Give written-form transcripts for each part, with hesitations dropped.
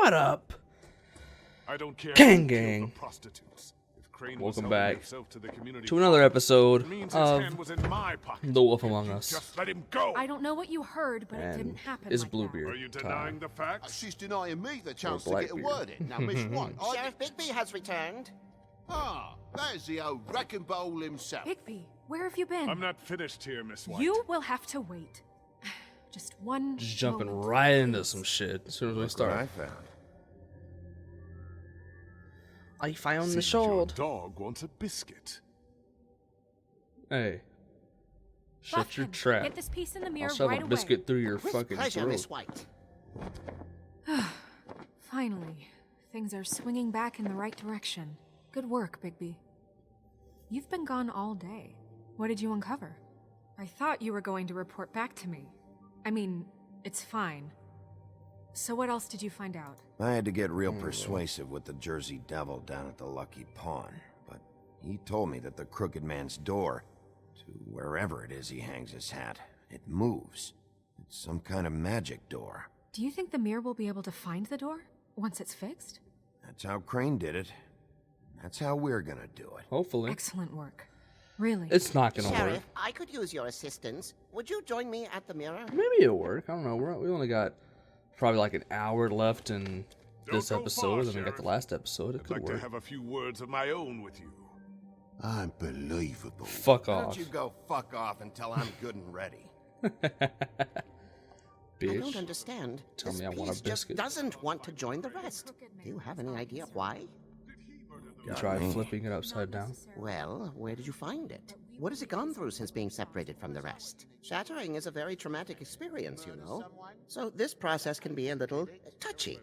What up? I don't care. Gang gang. Welcome back to another episode of The Wolf Among Us. Just let him go. I don't know what you heard, but it And didn't happen it's like Bluebeard. Are you denying the facts? She's denying me the chance to Black get a beard. word in. Now, Miss White. Sheriff Bigby has returned. Ah, there's the old wrecking bowl himself. Bigby, where have you been? I'm not finished here, Miss White. You will have to wait. Just one. Just jumping moment, right into please. some shit as soon as we What I start. found. I found the Seems your sword. dog wants a biscuit. Hey. Shut your Buffkin, trap. Get this piece in the I'll mirror shove right a away. biscuit through your With fucking pleasure, throat. Miss White. Finally, things are swinging back in the right direction. Good work, Bigby. You've been gone all day. What did you uncover? I thought you were going to report back to me. I mean, it's fine. So what else did you find out? I had to get real persuasive with the Jersey Devil down at the Lucky Pawn, but he told me that the Crooked Man's door, to wherever it is he hangs his hat, it moves. It's some kind of magic door. Do you think the mirror will be able to find the door once it's fixed? That's how Crane did it. That's how we're gonna do it. Hopefully. Excellent work. Really? It's not gonna work. Sheriff, I could use your assistance. Would you join me at the mirror? Maybe it'll work. I don't know. We only got probably like an hour left in this Don't go episode, far, and then we got Sheriff. the last episode. It I'd could like to work. have a few words of my own with you. Unbelievable. Fuck Why off. don't you go fuck off until I'm good and ready? I don't Bitch. understand. Tell This me I want a piece just biscuit. doesn't want to join the rest. Do you have any idea why? You tried flipping it upside down? Well, where did you find it? What has it gone through since being separated from the rest? Shattering is a very traumatic experience, you know. So this process can be a little touchy.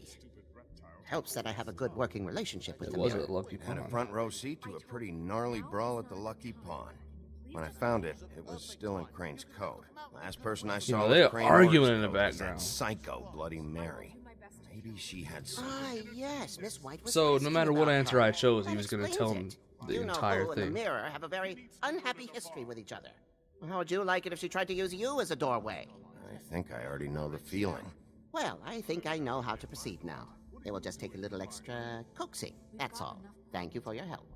Helps that I have a good working relationship with It the was mirror. a lucky Had a pawn. front row seat to a pretty gnarly brawl at the Lucky Pawn. When I found it, it was still in Crane's coat. Last person I saw know, with they're Crane arguing Orr's in the coat was background. That psycho Bloody Mary. Maybe she had some. Ah, yes, Miss White was So, no asking matter what about answer her. I chose, he That was gonna explains tell him it. the you know entire who thing. and the mirror have a very unhappy history with each other. How would you like it if she tried to use you as a doorway? I think I already know the feeling. Well, I think I know how to proceed now. It will just take a little extra coaxing, that's all. Thank you for your help.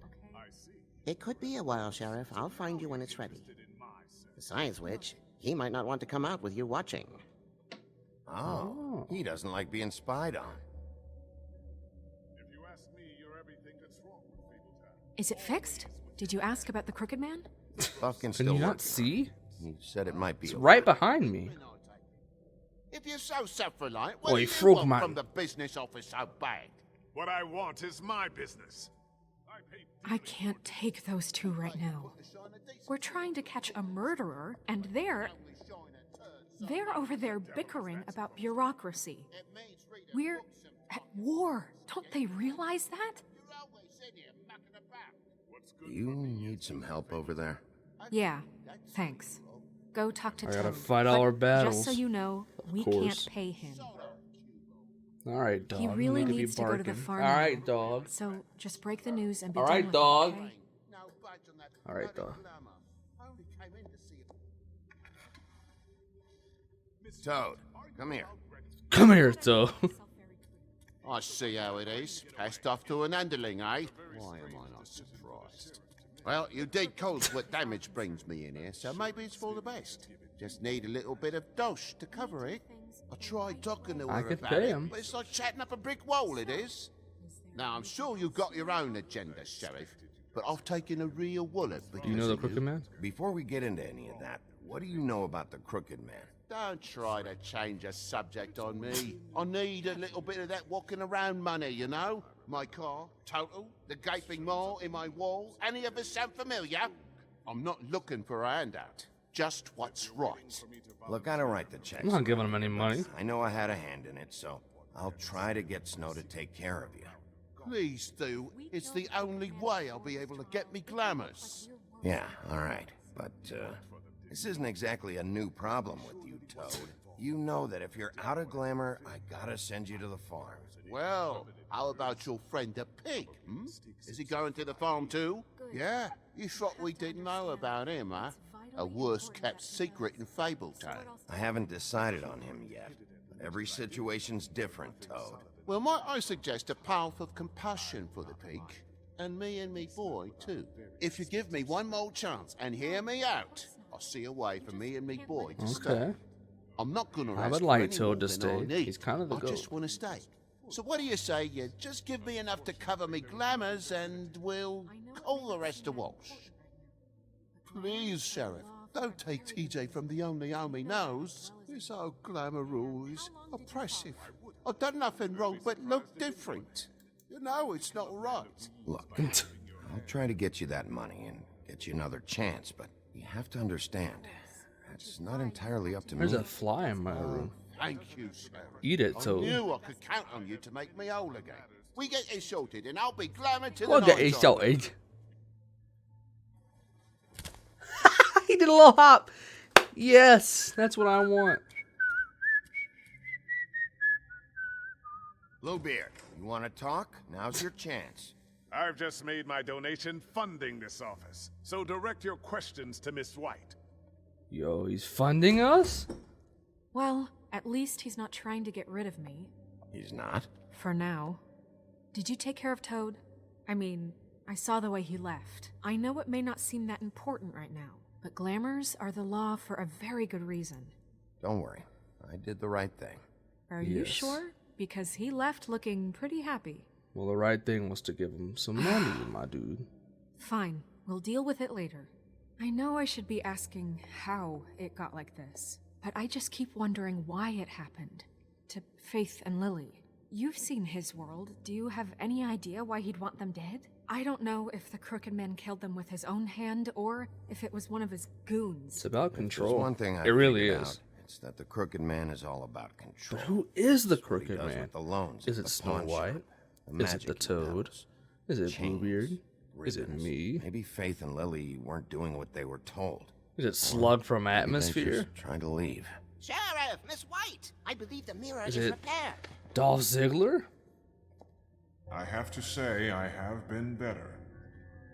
It could be a while, Sheriff. I'll find you when it's ready. Besides which, he might not want to come out with you watching. Oh, he doesn't like being spied on. If you ask me, you're everything that's wrong with Fabletown. Is it fixed? Did you ask about the Crooked Man? Buffkin's Can still you not working. see? He said it might be. It's a right while. behind me. If you're so self-reliant, Oh, what he do you frog want man. from the business office so bad? What I want is my business. I paid I can't take those two right now. We're trying to catch a murderer, and they're over there bickering about bureaucracy. We're at war. Don't they realize that? Do you need some help over there? Yeah, thanks. Go talk to I gotta Toad. fight all But our battles. Just so you know, we course. can't pay him. All right, dog. He you really need needs to, to be go to the barking. farm. All now. right, dog. So just break the news and be All done right, with dog. It, okay? All right, dog. Toad, come here. Come here, Toad. I see how it is. Passed off to an underling, eh? Why am I not surprised? Well, you did cause what damage brings me in here, so maybe it's for the best. Just need a little bit of dosh to cover it. I tried talking to her I could about pay it, him. but it's like chatting up a brick wall, it is. Now, I'm sure you've got your own agenda, Sheriff, but I've taken a real wallet because Do you know the of Crooked Man? Before we get into any of that, what do you know about the Crooked Man? Don't try to change a subject on me. I need a little bit of that walking around money, you know? My car, total, the gaping maw in my wall. Any of us sound familiar? I'm not looking for a handout. Just what's right. Look, I don't write the checks. I'm not giving him any money. I know I had a hand in it, so I'll try to get Snow to take care of you. Please do. It's the only way I'll be able to get me glamours. Yeah, all right. But, this isn't exactly a new problem with you, Toad. You know that if you're out of glamour, I gotta send you to the farm. Well, how about your friend the pig, hmm? Is he going to the farm too? Yeah? You thought we didn't know about him, huh? A worse-kept secret in Fabletown. I haven't decided on him yet. But every situation's different, Toad. Well, might I suggest a path of compassion for the pig? And me boy, too. If you give me one more chance and hear me out, I'll see a way for me and me boy to stay. Okay. I'm not gonna I ask would for like any Toad more to than I stay. need. He's kind of the I goat. just want to stay. So what do you say you just give me enough to cover me glamours and we'll call the rest a wash? Please, Sheriff, don't take TJ from the only home he knows. This old glamour rule is oppressive. I've done nothing wrong but look different. You know it's not right. Look, I'll try to get you that money and get you another chance, but you have to understand, that's not entirely up to There's me. a fly in my room. Thank you, Sheriff. Eat it, I Toad. knew I could count on you to make me whole again. We get it sorted and I'll be glamour to the We'll get nines it on. sorted. He did a little hop. Yes, that's what I want. Bluebeard, you want to talk? Now's your chance. I've just made my donation funding this office, so direct your questions to Miss White. Yo, he's funding us? Well, at least he's not trying to get rid of me. He's not? For now. Did you take care of Toad? I mean, I saw the way he left. I know it may not seem that important right now, but glamours are the law for a very good reason. Don't worry, I did the right thing. Are you Yes. sure? Because he left looking pretty happy. Well, the right thing was to give him some money, my dude. Fine, we'll deal with it later. I know I should be asking how it got like this, but I just keep wondering why it happened. To Faith and Lily. You've seen his world. Do you have any idea why he'd want them dead? I don't know if the Crooked Man killed them with his own hand or if it was one of his goons. It's about There's control. one thing I It really figured is. out. It's that the Crooked Man is all about control. But who is the What he Crooked does Man? with the loans Is at it the Snow pawn White? shop, the Is it magic the he Toad? does, Is it chains, Bluebeard? Is it ribbons. me? Maybe Faith and Lily weren't doing what they were told. Is it Slug from Maybe they Atmosphere? just tried to leave. Sheriff, Miss White! I believe the mirror Is is it- repaired. Dolph Ziggler? I have to say I have been better.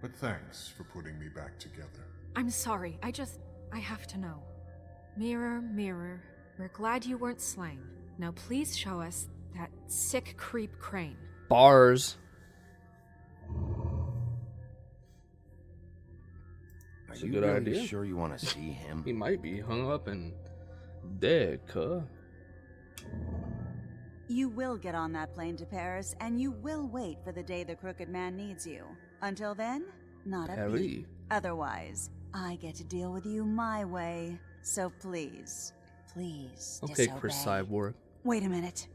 But thanks for putting me back together. I'm sorry, I have to know. Mirror, mirror, we're glad you weren't slain. Now please show us that sick creep Crane. Bars. Are It's a you good really idea. sure you want to see him? He might be hung up and dead, cuh. You will get on that plane to Paris, and you will wait for the day the Crooked Man needs you. Until then, not a Paris. peep. Otherwise, I get to deal with you my way. So please, please Okay, disobey. Chris Cyborg. Wait a minute.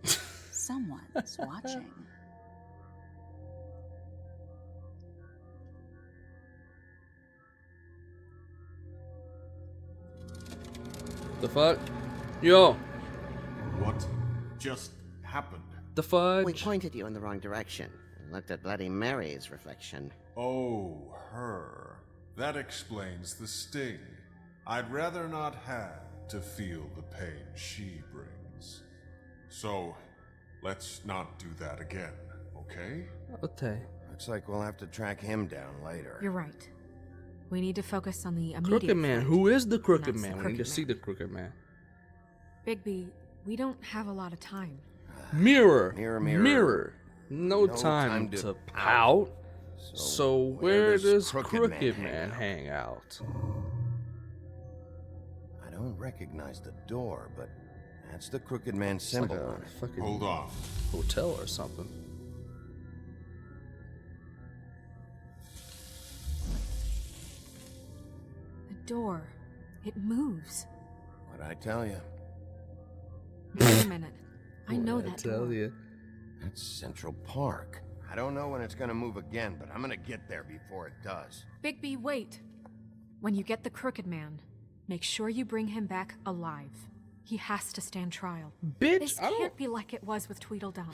Someone's watching. The fuck? Yo, What just happened? the fudge. We pointed you in the wrong direction and looked at Bloody Mary's reflection. Oh, her. That explains the sting. I'd rather not have to feel the pain she brings. So, let's not do that again, okay? Okay. Looks like we'll have to track him down later. You're right. We need to focus on the immediate Crooked Man. threat. Who is the Crooked That's the Man? We need Crooked to see Man. the Crooked Man. Bigby, we don't have a lot of time. Mirror. Mirror, mirror. Mirror. No No time time to to pout. So where does Crooked Crooked Man Man hang out? I don't recognize the door, but that's the Crooked Man It's like symbol a on it. fucking Hold on. hotel or something. The door. It moves. What'd I tell you? Wait a minute. I know What'd that I tell door. you? That's Central Park. I don't know when it's gonna move again, but I'm gonna get there before it does. Bigby, wait. When you get the Crooked Man, make sure you bring him back alive. He has to stand trial. Bitch, This I don't. can't be like it was with Tweedledum.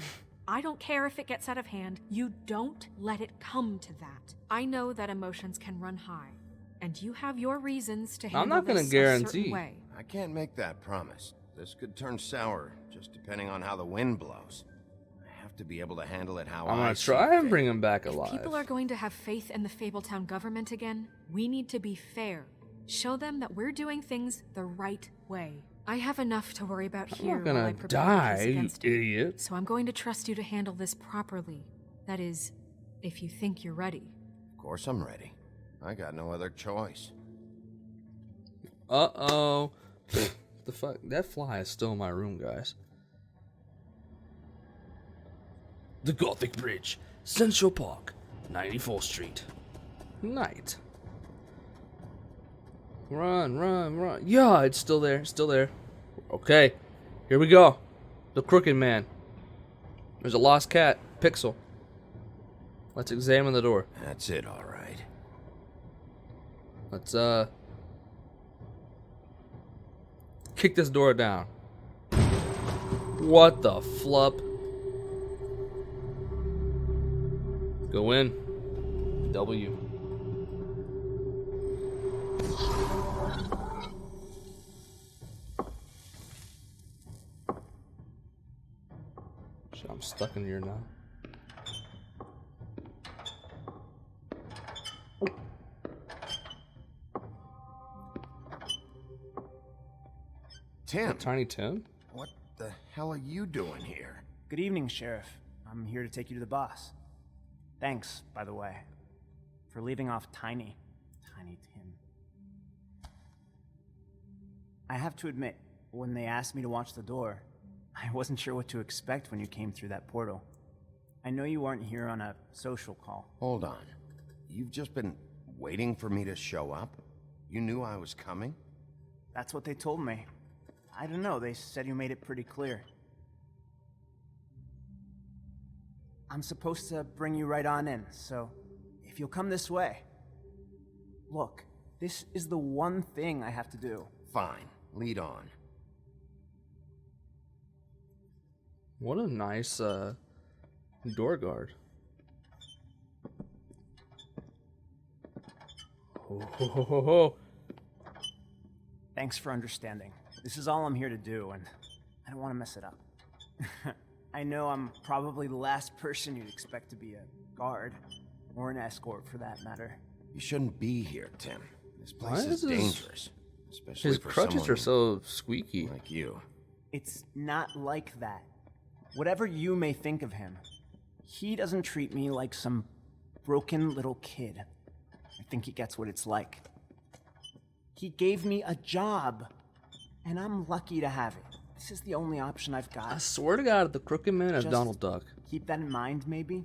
I don't care if it gets out of hand. You don't let it come to that. I know that emotions can run high, and you have your reasons to handle I'm not gonna this a certain guarantee. way. I can't make that promise. This could turn sour, just depending on how the wind blows. I have to be able to handle it how I'm I gonna see try and fit. bring him back If alive. people are going to have faith in the Fabletown government again, we need to be fair. Show them that we're doing things the right way. I have enough to worry about I'm here not while gonna I prepare die, the case you against him. idiot. So I'm going to trust you to handle this properly. That is, if you think you're ready. Of course I'm ready. I got no other choice. Uh-oh. The fuck? That fly is still in my room, guys. The Gothic Bridge, Central Park, 94th Street. Night. Run, run, run. Yeah, it's still there, still there. Okay, here we go. The Crooked Man. There's a lost cat, Pixel. Let's examine the door. That's it, all right. Let's, kick this door down. What the flup? Go in. W. Shit, I'm stuck in here now. Tim, Tiny Tim? what the hell are you doing here? Good evening, Sheriff. I'm here to take you to the boss. Thanks, by the way, for leaving off Tiny Tim. I have to admit, when they asked me to watch the door, I wasn't sure what to expect when you came through that portal. I know you aren't here on a social call. Hold on. You've just been waiting for me to show up? You knew I was coming? That's what they told me. I don't know, they said you made it pretty clear. I'm supposed to bring you right on in, so if you'll come this way. Look, this is the one thing I have to do. Fine, lead on. What a nice, door guard. Ho, ho, ho, ho, ho. Thanks for understanding. This is all I'm here to do, and I don't want to mess it up. I know I'm probably the last person you'd expect to be a guard, or an escort for that matter. You shouldn't be here, Tim. This place Why is is dangerous. Especially His for crutches someone are so squeaky. like you. It's not like that. Whatever you may think of him, he doesn't treat me like some broken little kid. I think he gets what it's like. He gave me a job, and I'm lucky to have it. This is the only option I've got. I swear to God, the Crooked Man is Just Donald Duck. Keep that in mind, maybe?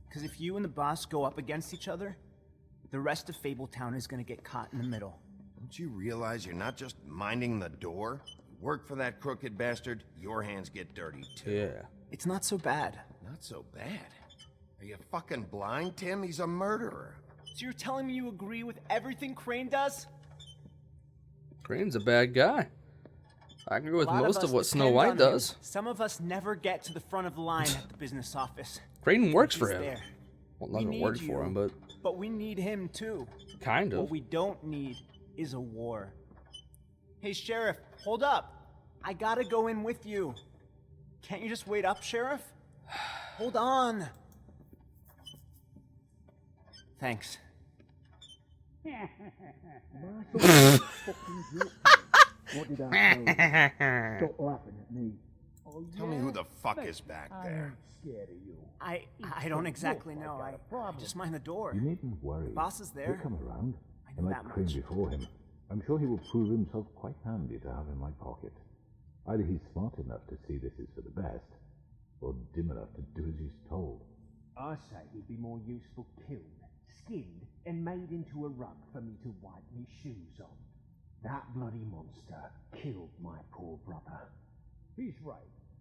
Because if you and the boss go up against each other, the rest of Fabletown is gonna get caught in the middle. Don't you realize you're not just minding the door? You work for that crooked bastard, your hands get dirty too. Yeah. It's not so bad. Not so bad. Are you fucking blind, Tim? He's a murderer. So you're telling me you agree with everything Crane does? Crane's a bad guy. I agree with A lot most us of what Snow depend White on does. him. Some of us never get to the front of the line at the business office. Crane works for He's him. there. Well, We not need work for you, him, but But we need him too. kind of. What we don't need is a war. Hey, Sheriff, hold up. I gotta go in with you. Can't you just wait up, Sheriff? Hold on. Thanks. What did I tell you? Stop laughing at me. Oh, Tell me who the fuck is back I there. ain't scared of you. I don't exactly know. I just mind the door. You needn't worry. The boss is there. He'll come around. I know And that like Crane much. before him, I'm sure he will prove himself quite handy to have in my pocket. Either he's smart enough to see this is for the best, or dim enough to do as he's told. I say he'd be more useful killed, skinned, and made into a rug for me to wipe me shoes on. That bloody monster killed my poor brother. He's right.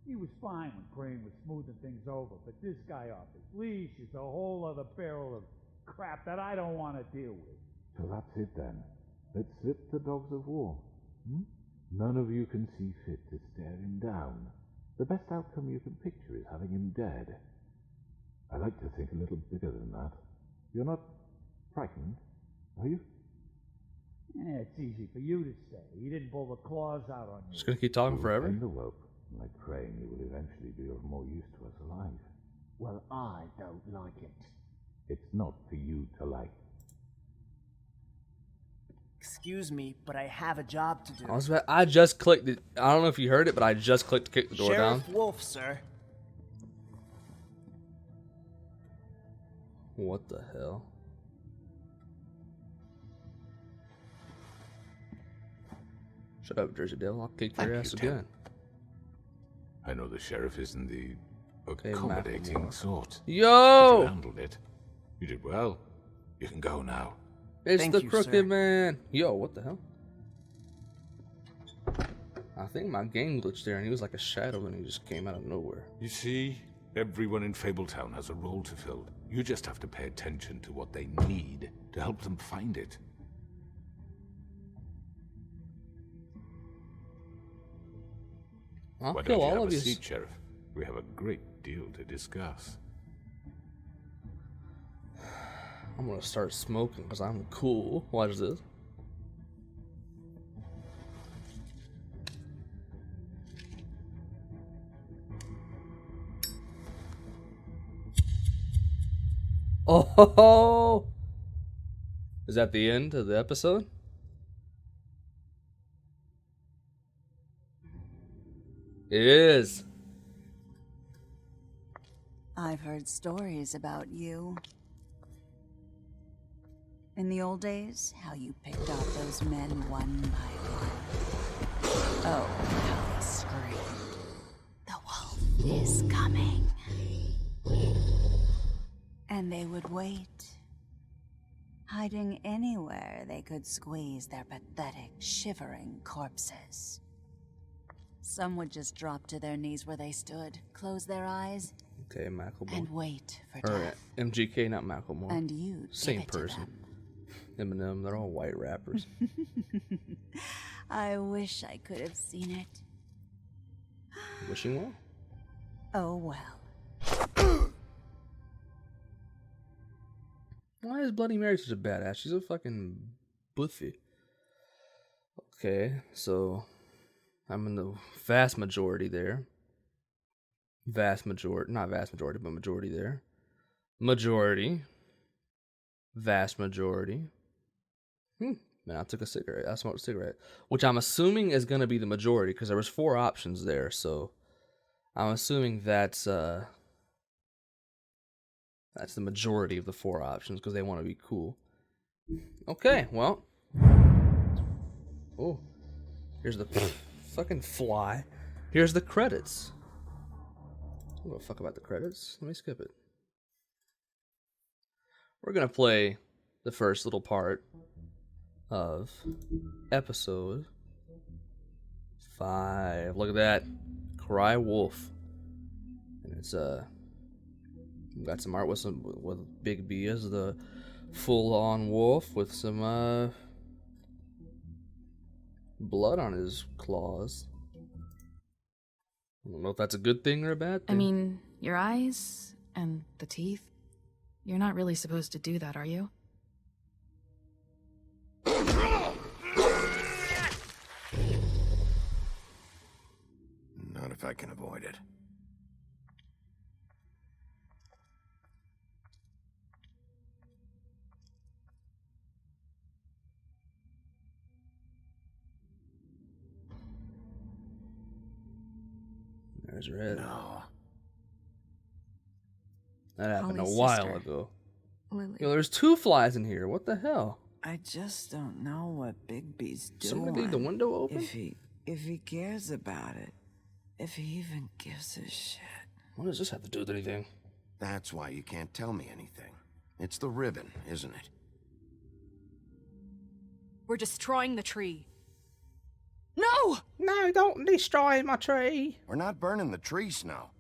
He was fine when Crane was smoothing things over, but this guy off his leash is a whole other barrel of crap that I don't want to deal with. So that's it then. Let's slip the dogs of war. None of you can see fit to stare him down. The best outcome you can picture is having him dead. I like to think a little bigger than that. You're not frightened, are you? Yeah, it's easy for you to say. He didn't pull the claws out on you. Just gonna keep talking forever. In the rope, like Crane, he will eventually be of more use to us alive. Well, I don't like it. It's not for you to like. Excuse me, but I have a job to do. I just clicked it. I don't know if you heard it, but I just clicked to kick the door down. Sheriff Wolf, sir. What the hell? Shut up, Jersey Devil. I'll kick your ass again. I know the sheriff isn't the Okay, accommodating sort. Yo! You handled it. You did well. You can go now. It's Thank the you, Crooked sir. Man. Yo, what the hell? I think my game glitched there, and he was like a shadow, and he just came out of nowhere. You see, everyone in Fabletown has a role to fill. You just have to pay attention to what they need to help them find it. I'll Why kill don't you all have of a you. seat, Sheriff? We have a great deal to discuss. I'm gonna start smoking because I'm cool. Watch this. Oh, is that the end of the episode? It is. I've heard stories about you. In the old days, how you picked off those men one by one. Oh, how they screamed. The wolf is coming. And they would wait, hiding anywhere they could squeeze their pathetic, shivering corpses. Some would just drop to their knees where they stood, close their eyes, Okay, Macklemore. and wait for Or death. MGK, not Macklemore. And you Same give it to person. them. Eminem, they're all white rappers. I wish I could have seen it. Wishing well. Oh well. Why is Bloody Mary such a badass? She's a fucking buffy. Okay, so I'm in the vast majority there. Vast majority, not vast majority, but majority there. Majority. Vast majority. Man, I took a cigarette. I smoked a cigarette. Which I'm assuming is going to be the majority because there was 4 options there. So I'm assuming that's the majority of the 4 options because they want to be cool. Okay, well. Oh, here's the fucking fly. Here's the credits. I don't give a fuck about the credits. Let me skip it. We're going to play the first little part of episode 5. Look at that. Cry Wolf. And it's got some art with Big B as the full-on wolf with some blood on his claws. I don't know if that's a good thing or a bad thing. I mean, your eyes and the teeth. You're not really supposed to do that, are you? Not if I can avoid it. There's your head. No. That happened Holly's a while sister. ago. Lily. Yo, there's 2 flies in here. What the hell? I just don't know what Bigby's doing. Somebody leave the window open? If he cares about it. If he even gives a shit. What does this have to do with anything? That's why you can't tell me anything. It's the ribbon, isn't it? We're destroying the tree. No! No, don't destroy my tree. We're not burning the tree, Snow.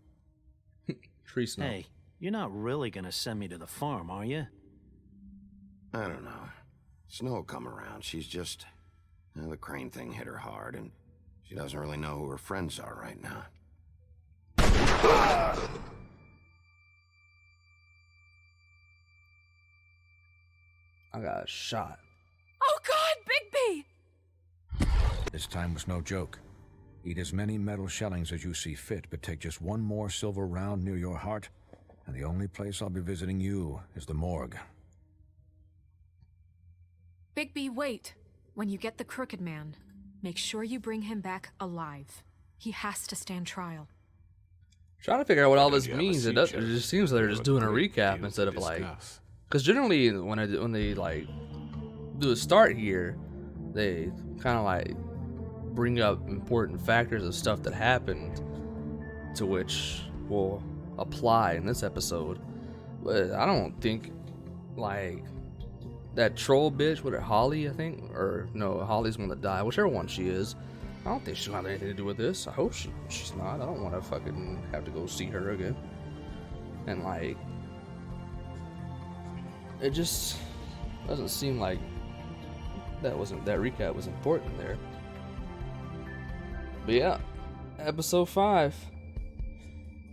Tree snow. Hey, you're not really gonna send me to the farm, are you? I don't know. Snow will come around. She's just... the crane thing hit her hard, and she doesn't really know who her friends are right now. I got shot. Oh God, Bigby! This time was no joke. Eat as many metal shellings as you see fit, but take just one more silver round near your heart, and the only place I'll be visiting you is the morgue. Bigby, wait. When you get the Crooked Man, make sure you bring him back alive. He has to stand trial. Trying to figure out what all this Did you ever means. see It Sheriff? just seems like they're just doing a recap instead of like, because generally when they like do a start here, they kind of like bring up important factors of stuff that happened, to which will apply in this episode. But I don't think like that troll bitch, with her Holly, I think, or no, Holly's one that died, whichever one she is. I don't think she's got anything to do with this. I hope she's not. I don't want to fucking have to go see her again. And like, it just doesn't seem like that recap was important there. But yeah, episode 5.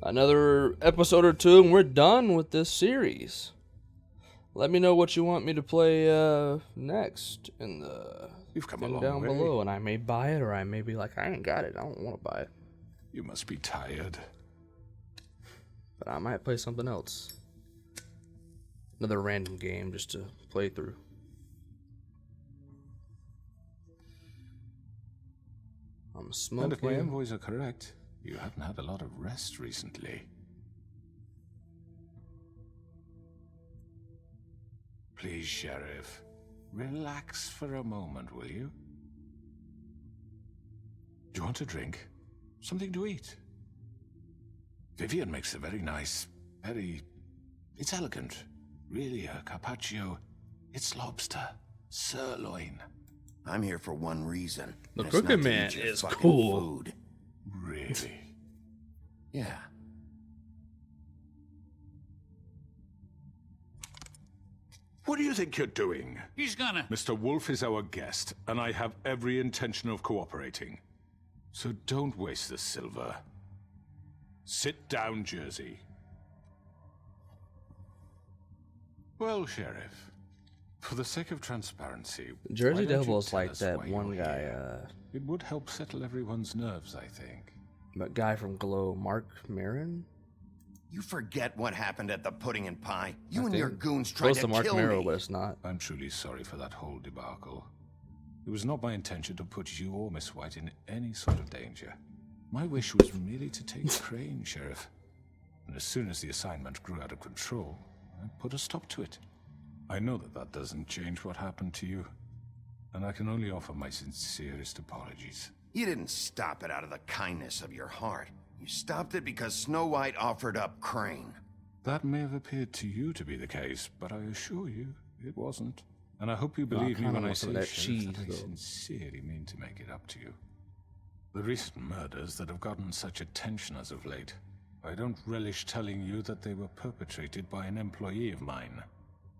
Another episode or two, and we're done with this series. Let me know what you want me to play next in the You've come a thing long down way. below, and I may buy it, or I may be like, I ain't got it. I don't want to buy it. You must be tired. But I might play something else. Another random game just to play through. I'm smoking. And if my envoys are correct, you haven't had a lot of rest recently. Please, Sheriff, relax for a moment, will you? Do you want a drink? Something to eat? Vivian makes a very nice, it's elegant. Really, a carpaccio. It's lobster. Sirloin. I'm here for one reason. The and it's not Crooked to Man eat your is fucking cool. Food. Really? Yeah. What do you think you're doing? He's gonna... Mr. Wolf is our guest, and I have every intention of cooperating. So don't waste the silver. Sit down, Jersey. Well, Sheriff, for the sake of transparency, Jersey why don't you Devil's tell like us that why one you're guy, here? It would help settle everyone's nerves, I think. that guy from Glow, Mark Maron? You forget what happened at the Pudding and Pie. I You and think your goons tried close to Mark kill Marrow, me. but it's not. I'm truly sorry for that whole debacle. It was not my intention to put you or Miss White in any sort of danger. My wish was merely to take Crane, Sheriff. And as soon as the assignment grew out of control, I put a stop to it. I know that that doesn't change what happened to you, and I can only offer my sincerest apologies. You didn't stop it out of the kindness of your heart. You stopped it because Snow White offered up Crane. That may have appeared to you to be the case, but I assure you, it wasn't. And I hope you believe me when I say, Sheriff, that I sincerely mean to make it up to you. The recent murders that have gotten such attention as of late, I don't relish telling you that they were perpetrated by an employee of mine.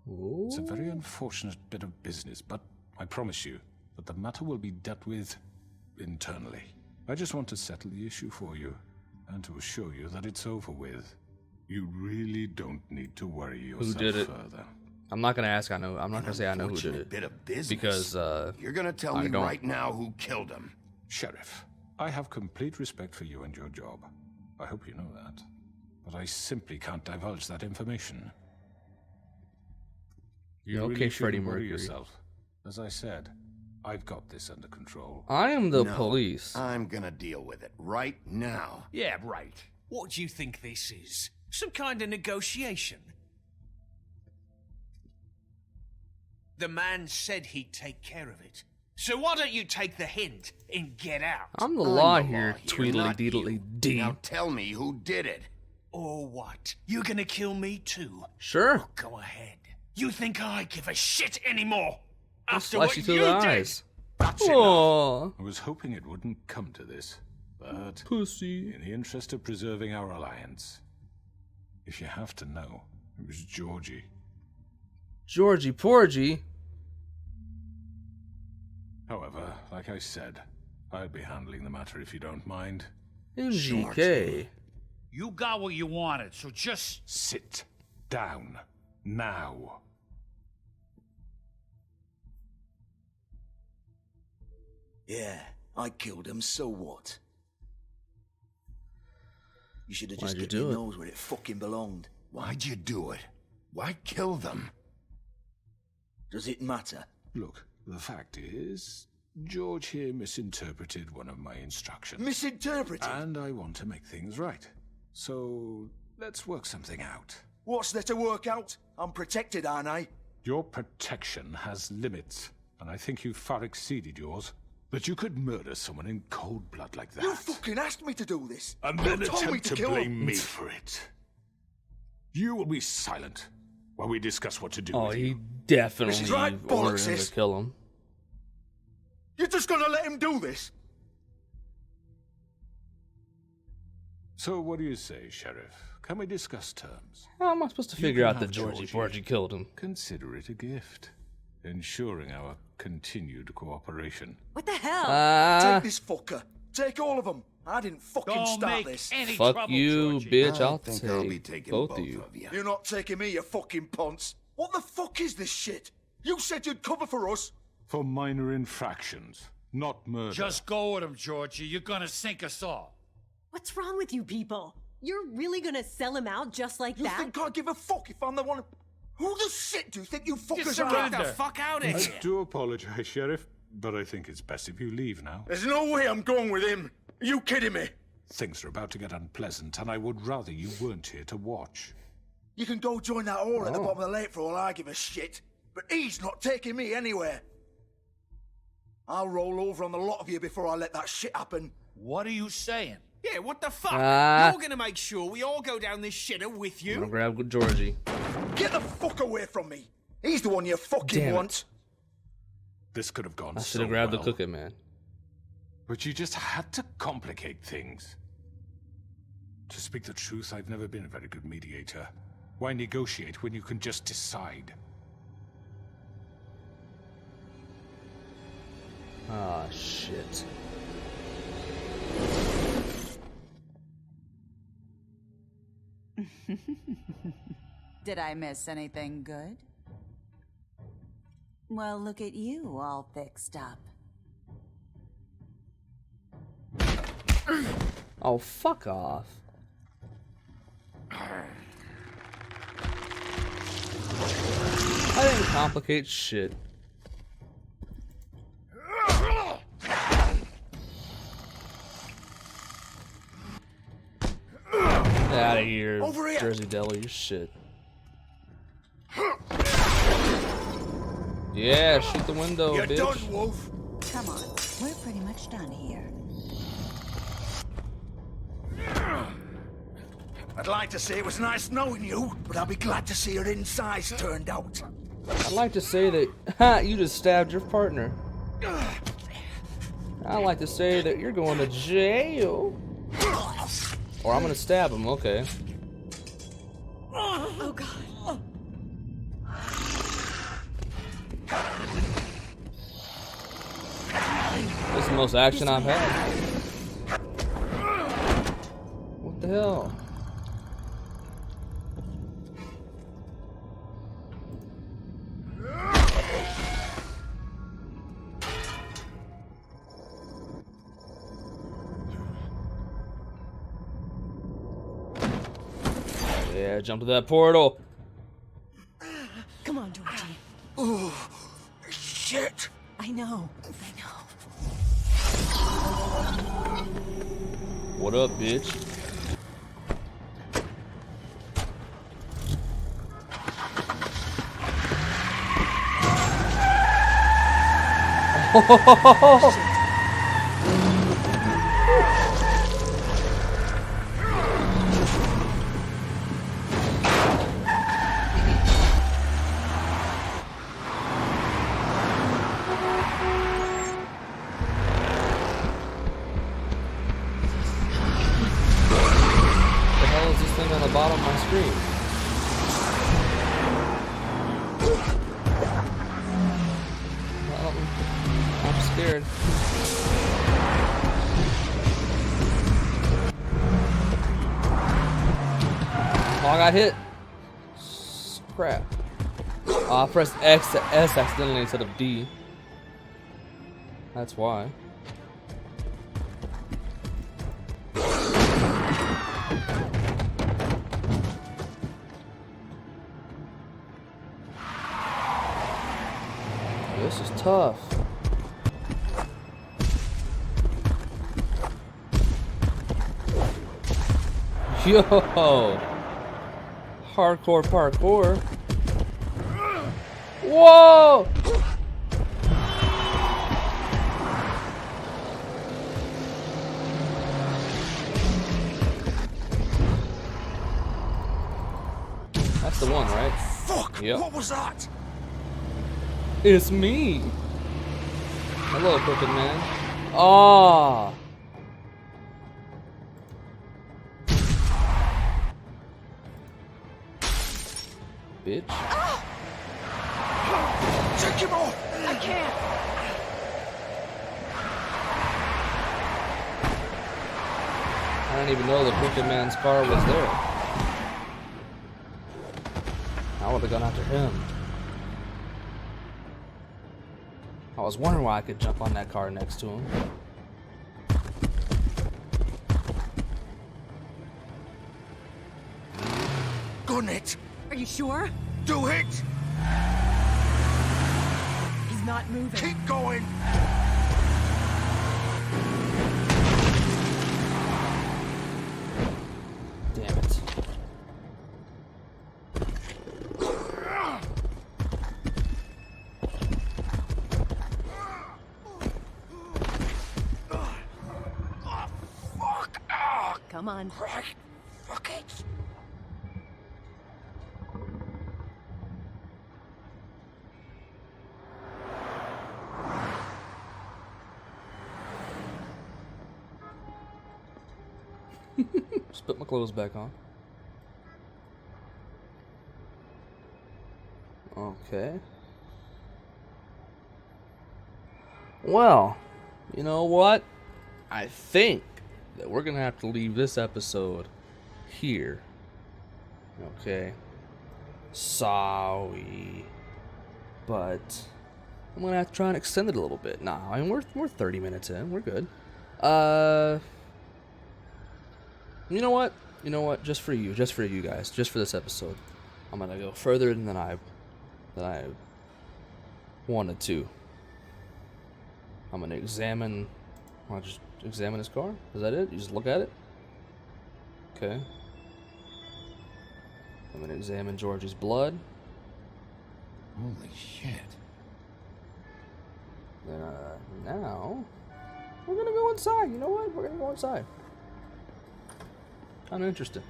Ooh. It's a very unfortunate bit of business, but I promise you that the matter will be dealt with internally. I just want to settle the issue for you, and to assure you that it's over with. You really don't need to worry yourself Who did it? further. I'm not gonna ask. I'm not gonna say I know who did it. Bit of business. Because you're gonna tell I me don't. right now who killed him. Sheriff, I have complete respect for you and your job. I hope you know that. But I simply can't divulge that information. You Okay, really Freddie shouldn't worry Mercury. yourself. As I said, I've got this under control. I am the No, police. I'm gonna deal with it right now. Yeah, right. What do you think this is? Some kind of negotiation? The man said he'd take care of it. So why don't you take the hint and get out? I'm the I'm law the here, law Tweedly not Deedly you. Dee. Now tell me who did it. Or what? You gonna kill me too? Sure. Well, go ahead. You think I give a shit anymore? I'll After slice what you you through the did? eyes. That's enough. Aww. I was hoping it wouldn't come to this, but Pussy. in the interest of preserving our alliance, if you have to know, it was Georgie. Georgie Porgy. However, like I said, I'll be handling the matter if you don't mind. MGK. You got what you wanted, so just... Sit down. Now. Yeah, I killed him, so what? You should have just Why'd you kept your do it? nose where it fucking belonged. Why'd you do it? Why kill them? Does it matter? Look, The fact is, George here misinterpreted one of my instructions. Misinterpreted? And I want to make things right. So, let's work something out. What's there to work out? I'm protected, aren't I? Your protection has limits, and I think you've far exceeded yours. But you could murder someone in cold blood like that. You fucking asked me to do this. And then You told me attempt to kill blame him. me for it. You will be silent while we discuss what to do Oh, with he you. definitely This is right, ordered bollocks, him sis. to kill him. You're just gonna let him do this? So what do you say, Sheriff? Can we discuss terms? How am I supposed to You figure can out that have Georgie Georgie. Porgy killed him? Consider it a gift, ensuring our continued cooperation. What the hell? Take this fucker. Take all of them. I didn't fucking Don't start make this. any Fuck trouble, you, Georgie. bitch. I I'll think take I'll be taking both both of you. of you. You're not taking me, you fucking ponce. What the fuck is this shit? You said you'd cover for us. For minor infractions, not murder. Just go with him, Georgie. You're gonna sink us all. What's wrong with you people? You're really gonna sell him out just like You that? think I give a fuck if I'm the one? Who the shit do you think you fuckers Just are? get the fuck out of I here. do apologize, Sheriff, but I think it's best if you leave now. There's no way I'm going with him. Are you kidding me? Things are about to get unpleasant, and I would rather you weren't here to watch. You can go join that whore at the bottom of the lake for all I give a shit. But he's not taking me anywhere. I'll roll over on the lot of you before I let that shit happen. What are you saying? Yeah, what the fuck? Ah. You're gonna make sure we all go down this shitter with I'm gonna you? grab Georgie. Get the fuck away from me. He's the one you fucking Damn it. want. This could have gone I should so have grabbed well, the cooking man. but you just had to complicate things. To speak the truth, I've never been a very good mediator. Why negotiate when you can just decide? Ah, shit. Did I miss anything good? Well, look at you, all fixed up. Oh, fuck off. I didn't complicate shit. Get out of here, Over here. Jersey Devil, you shit. Yeah, shoot the window, You're bitch. done, Wolf. Come on, we're pretty much done here. I'd like to say it was nice knowing you, but I'll be glad to see your insides turned out. I'd like to say that ha, you just stabbed your partner. I'd like to say that you're going to jail. Or I'm gonna stab him, okay. Oh god. This is the most action I've had. What the hell? Yeah, jump to that portal. Come on, Georgie. Oh, shit. I know. What up, bitch? The hell is this thing on the bottom of my screen? I'm scared. Oh, I got hit. Crap. Oh, I pressed X to S accidentally instead of D. That's why. This? This is tough. Yo! Hardcore parkour. Whoa! That's the one, right? Fuck! Yep. What was that? It's me. Hello, Crooked Man. Ah. Bitch. Take him off! I can't. I didn't even know the Crooked Man's car was there. I would have gone after him. I was wondering why I could jump on that car next to him. Gun it! Are you sure? Do it! He's not moving. Keep going! Damn it. Come on. Fuck it! Just put my clothes back on. Okay. Well, you know what? I think that we're gonna have to leave this episode here. Okay. Sorry. But I'm gonna have to try and extend it a little bit. Nah, I mean we're 30 minutes in. We're good. You know what? You know what? Just for you guys, just for this episode, I'm gonna go further than I wanted to. I'm gonna examine. I'll just examine his car. Is that it? You just look at it? Okay. I'm gonna examine George's blood. Holy shit. Then, now we're gonna go inside. You know what? We're gonna go inside. Kind of interesting.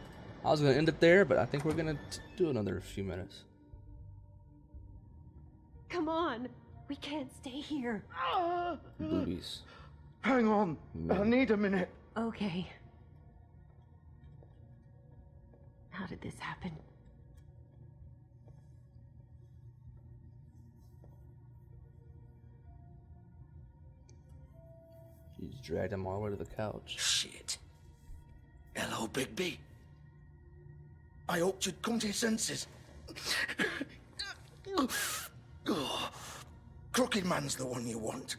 I was gonna end it there, but I think we're gonna do another few minutes. Come on. We can't stay here. Boobies. Hang on. I need a minute. Okay. How did this happen? She just dragged him all the way to the couch. Shit. Hello, Bigby. I hoped you'd come to your senses. Crooked Man's the one you want.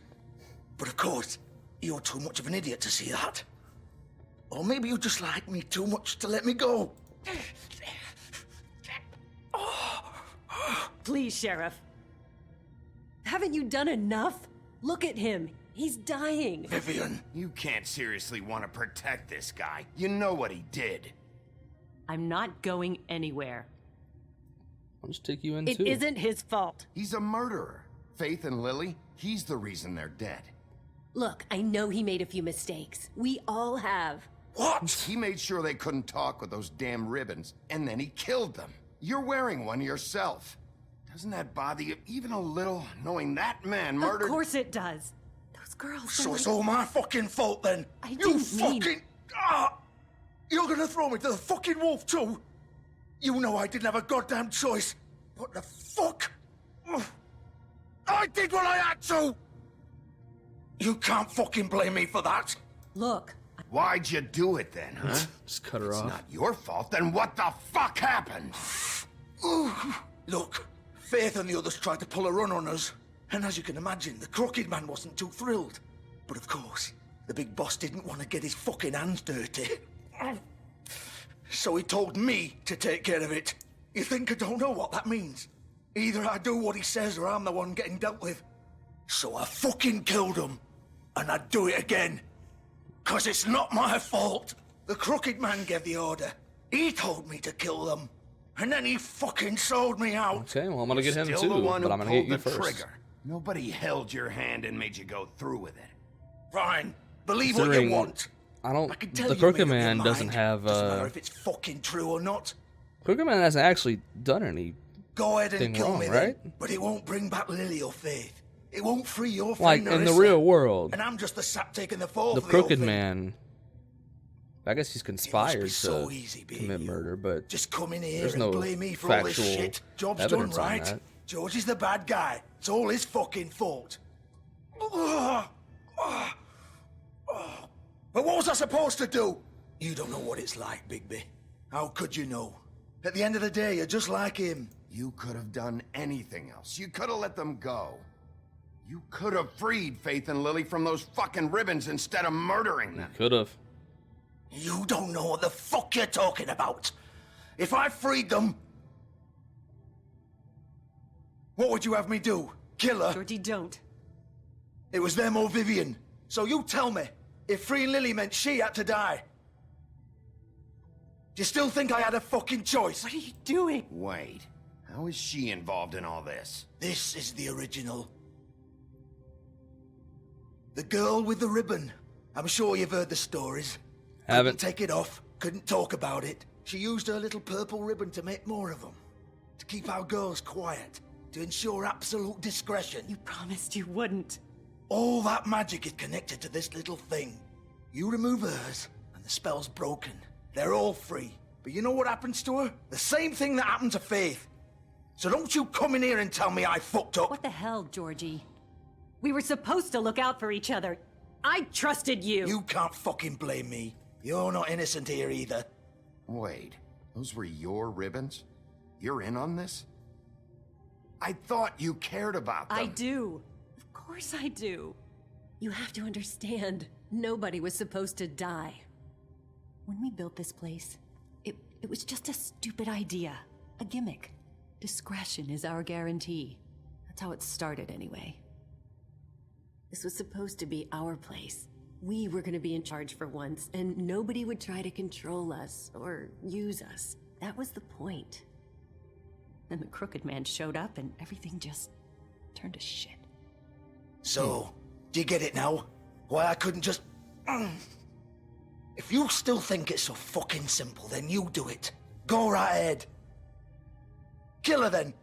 But of course, you're too much of an idiot to see that. Or maybe you just like me too much to let me go. Please, Sheriff. Haven't you done enough? Look at him. He's dying. Vivian. You can't seriously want to protect this guy. You know what he did. I'm not going anywhere. I'll just take you in It too. isn't his fault. He's a murderer. Faith and Lily, he's the reason they're dead. Look, I know he made a few mistakes. We all have. What? He made sure they couldn't talk with those damn ribbons, and then he killed them. You're wearing one yourself. Doesn't that bother you even a little, knowing that man murdered— Of course it does. Those girls So are it's like— all my fucking fault then? I You didn't mean— fucking... Ah! You're gonna throw me to the fucking wolf too? You know I didn't have a goddamn choice. What the fuck? Ugh. I did what I had to! You can't fucking blame me for that. Look. Why'd you do it then, huh? Just cut her It's off. not your fault, then what the fuck happened? Look, Faith and the others tried to pull a run on us. And as you can imagine, the Crooked Man wasn't too thrilled. But of course, the big boss didn't want to get his fucking hands dirty. So he told me to take care of it. You think I don't know what that means? Either I do what he says or I'm the one getting dealt with. So I fucking killed him. And I'd do it again. 'Cause it's not my fault. The crooked man gave the order. He told me to kill them. And then he fucking sold me out. Okay, well, I'm gonna get him Still too, the one but who I'm gonna get pulled you the first. trigger. Nobody held your hand and made you go through with it. Fine. Believe what you Considering want. I don't. I can tell The you Crooked made up your Man doesn't mind. have. Doesn't matter if it's fucking true or not. Crooked Man hasn't actually done anything Go ahead and kill wrong, me, right? then. But it won't bring back Lily or Faith. It won't free your Like friend in the Nerissa. real world, And I'm just the sap taking the fall the for the whole Crooked thing. Man. I guess he's conspired so to easy, commit murder, but Just come in here there's and no blame me for all this factual shit. Job's done, evidence on right? that. George is the bad guy. It's all his fucking fault. But what was I supposed to do? You don't know what it's like, Bigby. How could you know? At the end of the day, you're just like him. You could have done anything else. You could have let them go. You could have freed Faith and Lily from those fucking ribbons instead of murdering them. Could have. You don't know what the fuck you're talking about. If I freed them, what would you have me do? Kill her? Georgie, don't. It was them or Vivian. So you tell me, if freeing Lily meant she had to die, do you still think I had a fucking choice? What are you doing? Wait, how is she involved in all this? This is the original. The girl with the ribbon. I'm sure you've heard the stories. Haven't. Couldn't take it off, couldn't talk about it. She used her little purple ribbon to make more of them. To keep our girls quiet. To ensure absolute discretion. You promised you wouldn't. All that magic is connected to this little thing. You remove hers, and the spell's broken. They're all free. But you know what happens to her? The same thing that happened to Faith. So don't you come in here and tell me I fucked up. What the hell, Georgie? We were supposed to look out for each other. I trusted you. You can't fucking blame me. You're not innocent here either. Wait, those were your ribbons? You're in on this? I thought you cared about them. I do. Of course I do. You have to understand, nobody was supposed to die. When we built this place, it was just a stupid idea. A gimmick. Discretion is our guarantee. That's how it started anyway. This was supposed to be our place. We were going to be in charge for once, and nobody would try to control us or use us. That was the point. Then the Crooked Man showed up, and everything just turned to shit. So, do you get it now? Why I couldn't just... If you still think it's so fucking simple, then you do it. Go right ahead. Kill her then.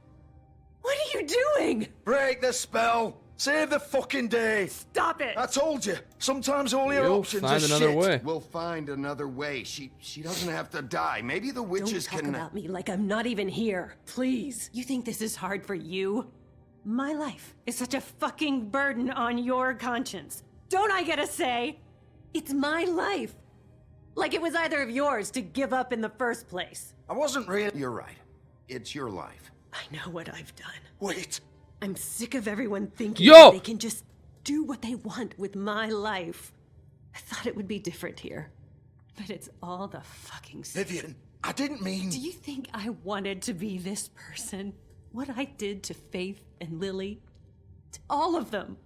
What are you doing? Break the spell. Save the fucking day. Stop it. I told you. Sometimes all your You'll options find are another shit. way. We'll find another way. She doesn't have to die. Maybe the witches Don't talk can... about me like I'm not even here. Please. You think this is hard for you? My life is such a fucking burden on your conscience. Don't I get a say? It's my life. Like it was either of yours to give up in the first place. I wasn't really... You're right. It's your life. I know what I've done. Wait. I'm sick of everyone thinking Yo! that they can just do what they want with my life. I thought it would be different here. But it's all the fucking same. Vivian, I didn't mean... Do you think I wanted to be this person? What I did to Faith and Lily? To all of them.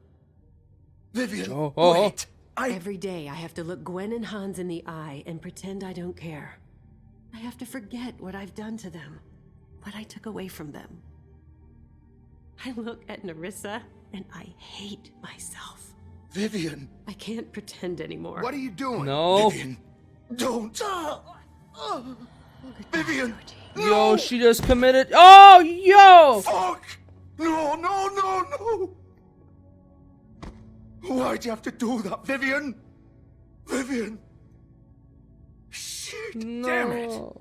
Vivian, wait. Every day I have to look Gwen and Hans in the eye and pretend I don't care. I have to forget what I've done to them. What I took away from them. I look at Nerissa and I hate myself. Vivian. I can't pretend anymore. What are you doing? No. Vivian, don't. Vivian. Yo, she just committed. Oh, yo. Fuck. No, no, no, no. Why'd you have to do that, Vivian? Vivian. Shit. No. Damn it.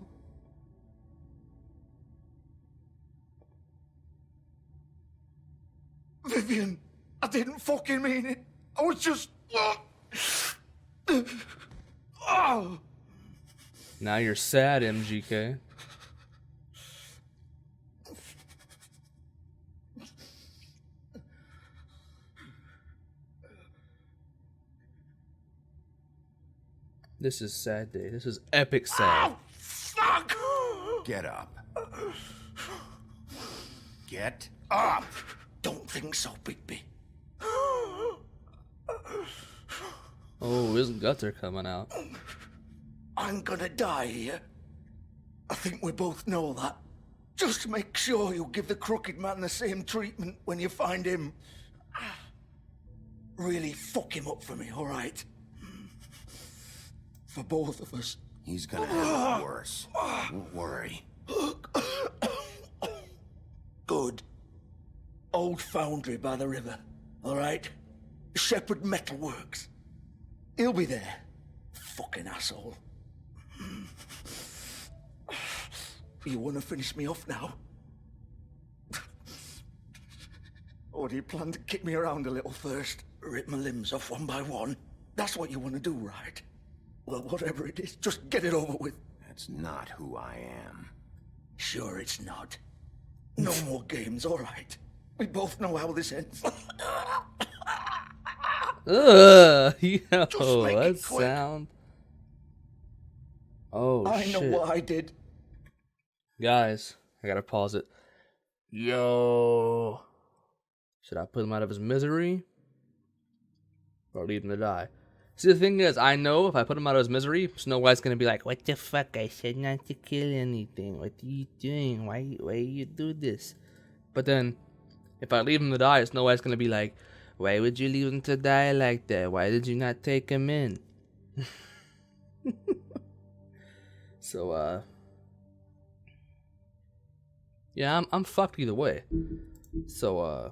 Vivian, I didn't fucking mean it. I was just... Oh. Now you're sad, MGK. This is sad day. This is epic sad. Oh, fuck. Get up. Get up. Don't think so, Bigby. Oh, his guts are coming out. I'm gonna die here. I think we both know that. Just make sure you give the crooked man the same treatment when you find him. Really fuck him up for me, alright? For both of us. He's gonna have it worse. Don't worry. Good. Old foundry by the river, alright? Shepherd Metalworks. He'll be there. Fucking asshole. You wanna finish me off now? Or do you plan to kick me around a little first? Rip my limbs off one by one? That's what you wanna do, right? Well, whatever it is, just get it over with. That's not who I am. Sure it's not. No more games, alright? We both know how this ends. Ugh, yo, that sound. Oh, I know shit. what I did. Guys, I gotta pause it. Yo. Should I put him out of his misery? Or leave him to die? See, the thing is, I know if I put him out of his misery, Snow White's gonna be like, "What the fuck? I said not to kill anything. What are you doing? Why you do this?" But then, if I leave him to die, Snow White's gonna be like, "Why would you leave him to die like that? Why did you not take him in?" So, yeah, I'm fucked either way. So,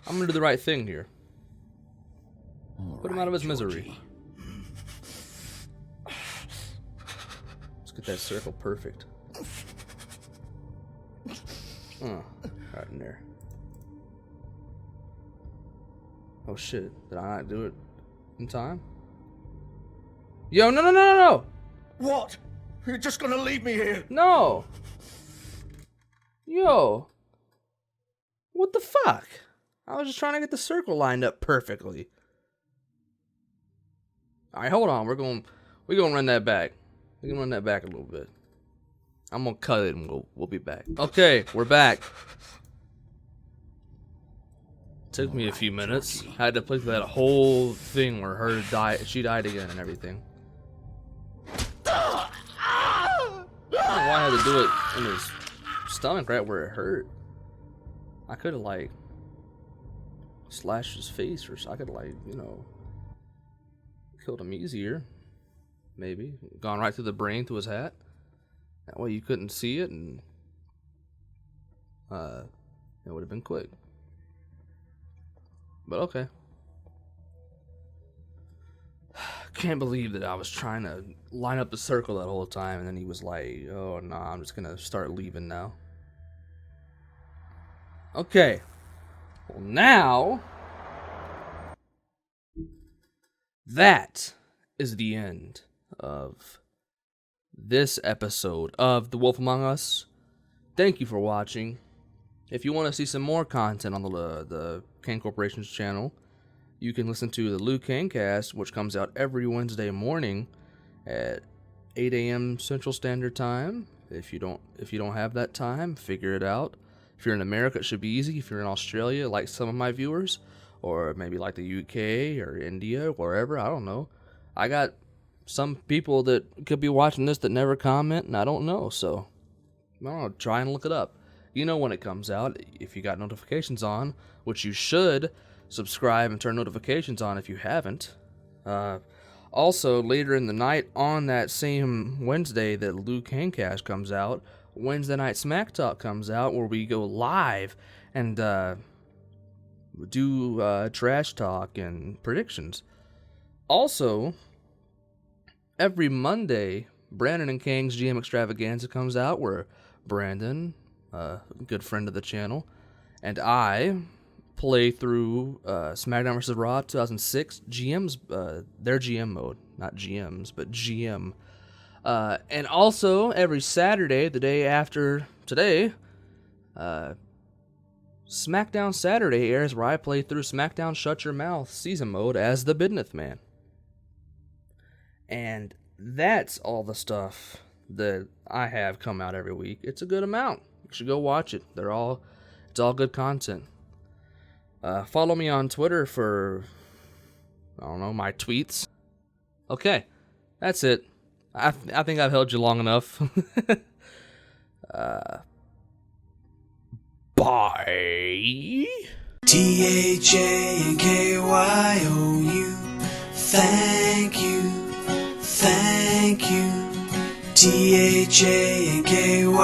I'm gonna do the right thing here. Put him out of his misery. Let's get that circle perfect. Right in there. Oh shit, did I not do it in time? Yo, no! What? You're just gonna leave me here? No! Yo! What the fuck? I was just trying to get the circle lined up perfectly. Alright, hold on. We're gonna run that back. We're gonna run that back a little bit. I'm gonna cut it and we'll be back. Okay, we're back. Took me a few minutes. I had to play through that whole thing where she died again and everything. I don't know why I had to do it in his stomach right where it hurt. I could have like slashed his face or I could have like, killed him easier. Maybe. Gone right through the brain to his hat. That way you couldn't see it and it would have been quick. But okay. Can't believe that I was trying to line up the circle that whole time and then he was like, "Oh no, I'm just gonna start leaving now." Okay. Well, now that is the end of this episode of The Wolf Among Us. Thank you for watching. If you want to see some more content on the Kang Korporations channel, you can listen to the Loo Kang Kast, which comes out every Wednesday morning at 8 a.m. Central Standard Time. If you don't have that time, figure it out. If you're in America, it should be easy. If you're in Australia, like some of my viewers, or maybe like the UK or India, wherever, I don't know. I got some people that could be watching this that never comment, and I don't know, so I don't know, try and look it up. You know when it comes out, if you got notifications on, which you should. Subscribe and turn notifications on if you haven't. Also, later in the night on that same Wednesday that Loo Kang Kast comes out, Wednesday Night Smack Talk comes out, where we go live and do trash talk and predictions. Also, every Monday, Brandon and Kang's GM Extravaganza comes out, where Brandon, a good friend of the channel, and I play through SmackDown vs. Raw 2006 GM's their GM mode, not GM's, but GM. And also every Saturday, the day after today, SmackDown Saturday airs, where I play through SmackDown Shut Your Mouth season mode as the Bidneth Man. And that's all the stuff that I have come out every week. It's a good amount. You should go watch it. It's all good content. Follow me on Twitter for I don't know, my tweets. Okay, that's it. I think I've held you long enough. Bye. THANKYOU. Thank you. Thank you. THANKYOU.